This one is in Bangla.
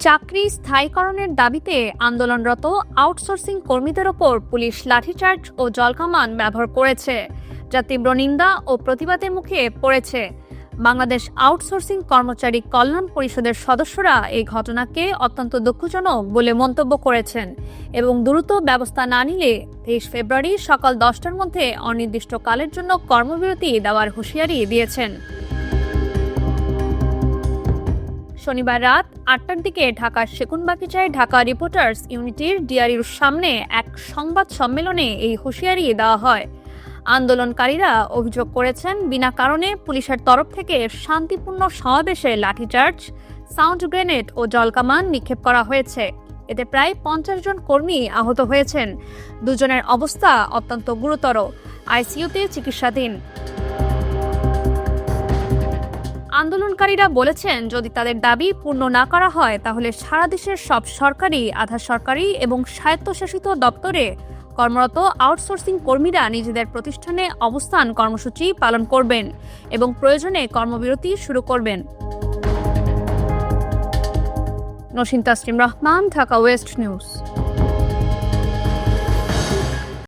চাকরি স্থায়ীকরণের দাবিতে আন্দোলনরত আউটসোর্সিং কর্মীদের ওপর পুলিশ লাঠিচার্জ ও জলকামান ব্যবহার করেছে, যা তীব্র নিন্দা ও প্রতিবাদের মুখে পড়েছে। বাংলাদেশ আউটসোর্সিং কর্মচারী কল্যাণ পরিষদের সদস্যরা এই ঘটনাকে অত্যন্ত দুঃখজনক বলে মন্তব্য করেছেন এবং দ্রুত ব্যবস্থা না নিলে 23 ফেব্রুয়ারি সকাল 10টার মধ্যে অনির্দিষ্টকালের জন্য কর্মবিরতি দেওয়ার হুঁশিয়ারি দিয়েছেন। শনিবার রাত 8টার দিকে ঢাকার সেগুনবাগিচায় ঢাকা রিপোর্টার্স ইউনিটির ডিআরইউর সামনে এক সংবাদ সম্মেলনে এই হুঁশিয়ারি দেওয়া হয়। আন্দোলনকারীরা অভিযোগ করেছেন, বিনা কারণে পুলিশের তরফ থেকে শান্তিপূর্ণ সমাবেশে লাঠিচার্জ, সাউন্ড গ্রেনেড ও জলকামান নিক্ষেপ করা হয়েছে। এতে প্রায় 50 জন কর্মী আহত হয়েছেন। দুজনের অবস্থা অত্যন্ত গুরুতর, আইসিইউতে চিকিৎসাধীন। আন্দোলনকারীরা বলেছেন, যদি তাদের দাবি পূর্ণ না করা হয় তাহলে সারা দেশের সব সরকারি, আধা সরকারি এবং স্বায়ত্তশাসিত দপ্তরে কর্মরত আউটসোর্সিং কর্মীরা নিজেদের প্রতিষ্ঠানে অবস্থান কর্মসূচি পালন করবেন এবং প্রয়োজনে কর্মবিরতি শুরু করবেন। Naushin Tasnim Rahman, Dhaka West news.